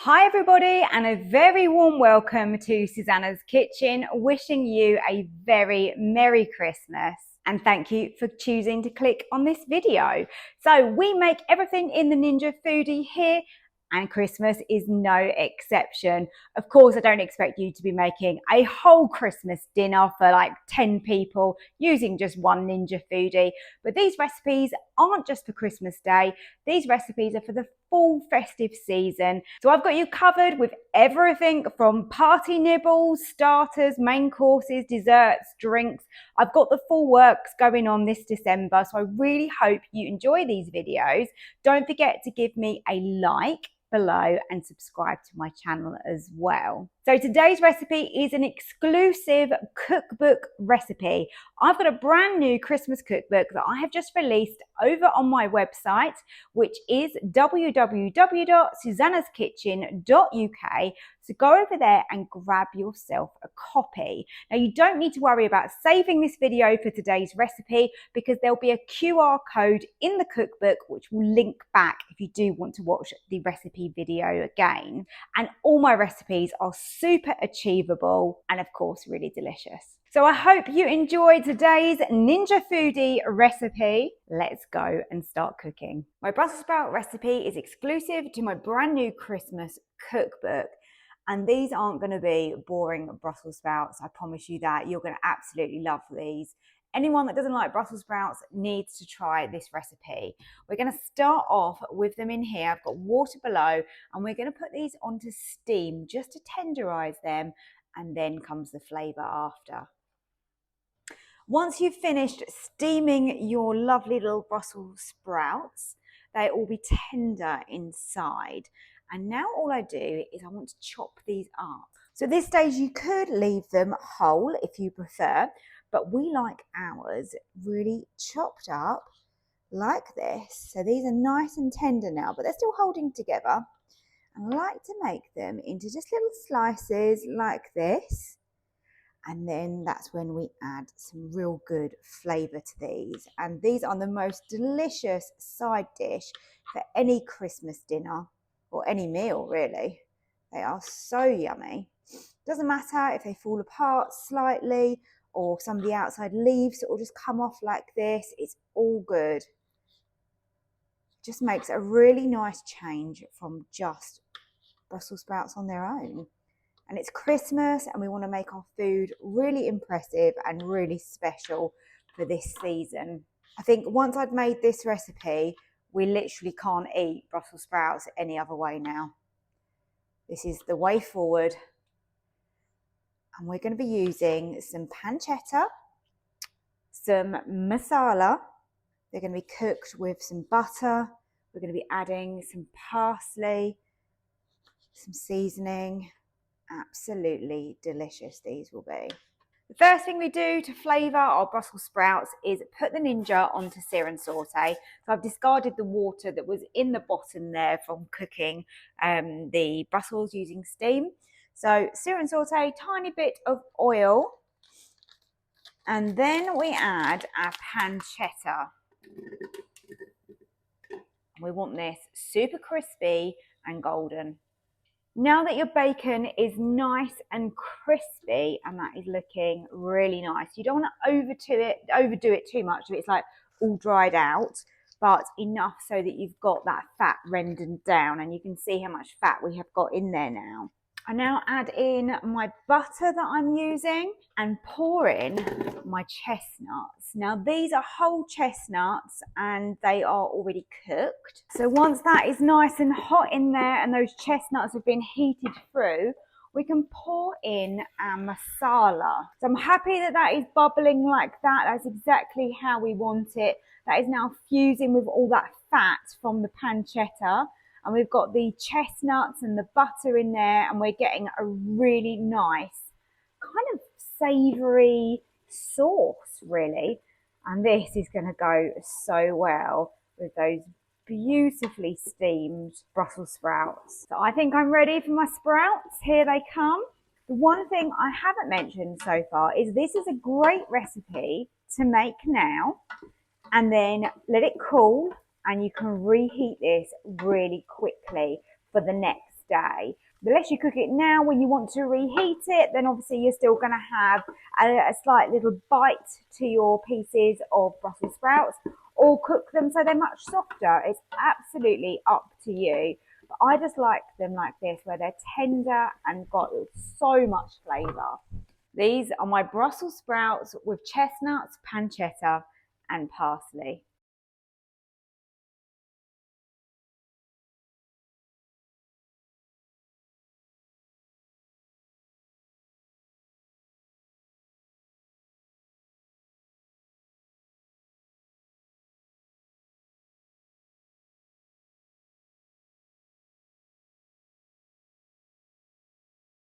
Hi everybody, and a very warm welcome to Susannah's Kitchen, wishing you a very Merry Christmas. And thank you for choosing to click on this video. So we make everything in the Ninja Foodi here, and Christmas is no exception. Of course, I don't expect you to be making a whole Christmas dinner for like 10 people using just one Ninja Foodi, but these recipes aren't just for Christmas Day. These recipes are for the full festive season. So I've got you covered with everything from party nibbles, starters, main courses, desserts, drinks. I've got the full works going on this December, so I really hope you enjoy these videos. Don't forget to give me a like below and subscribe to my channel as well. So today's recipe is an exclusive cookbook recipe. I've got a brand new Christmas cookbook that I have just released over on my website, which is www.susannahskitchen.uk. So go over there and grab yourself a copy. Now you don't need to worry about saving this video for today's recipe because there'll be a QR code in the cookbook which will link back if you do want to watch the recipe video again. And all my recipes are super achievable and of course really delicious. So I hope you enjoyed today's Ninja Foodi recipe. Let's go and start cooking. My Brussels sprout recipe is exclusive to my brand new Christmas cookbook. And these aren't going to be boring Brussels sprouts. I promise you that. You're going to absolutely love these. Anyone that doesn't like Brussels sprouts needs to try this recipe. We're going to start off with them in here. I've got water below and we're going to put these onto steam just to tenderize them, and then comes the flavor after. Once you've finished steaming your lovely little Brussels sprouts, they will be tender inside. And now all I do is I want to chop these up. So at this stage you could leave them whole if you prefer, but we like ours really chopped up like this. So these are nice and tender now, but they're still holding together. And I like to make them into just little slices like this. And then that's when we add some real good flavour to these. And these are the most delicious side dish for any Christmas dinner or any meal really. They are so yummy. Doesn't matter if they fall apart slightly or some of the outside leaves that will just come off like this. It's all good. Just makes a really nice change from just Brussels sprouts on their own. And it's Christmas and we want to make our food really impressive and really special for this season. I think once I've made this recipe, we literally can't eat Brussels sprouts any other way now. This is the way forward. And we're going to be using some pancetta, some masala. They're going to be cooked with some butter. We're going to be adding some parsley, some seasoning. Absolutely delicious these will be. The first thing we do to flavour our Brussels sprouts is put the Ninja onto sear and saute. So I've discarded the water that was in the bottom there from cooking the Brussels using steam. So sear and saute, tiny bit of oil, and then we add our pancetta. We want this super crispy and golden. Now that your bacon is nice and crispy and that is looking really nice, you don't want to overdo it too much so it's like all dried out, but enough so that you've got that fat rendered down, and you can see how much fat we have got in there now. I now add in my butter that I'm using and pour in my chestnuts. Now these are whole chestnuts and they are already cooked. So once that is nice and hot in there and those chestnuts have been heated through, we can pour in our masala. So I'm happy that that is bubbling like that. That's exactly how we want it. That is now fusing with all that fat from the pancetta. And we've got the chestnuts and the butter in there, and we're getting a really nice kind of savoury sauce really. And this is going to go so well with those beautifully steamed Brussels sprouts. So I think I'm ready for my sprouts. Here they come. The one thing I haven't mentioned so far is this is a great recipe to make now and then let it cool, and you can reheat this really quickly for the next day. The less you cook it now, when you want to reheat it, then obviously you're still going to have a slight little bite to your pieces of Brussels sprouts, or cook them so they're much softer. It's absolutely up to you. But I just like them like this, where they're tender and got so much flavour. These are my Brussels sprouts with chestnuts, pancetta and parsley.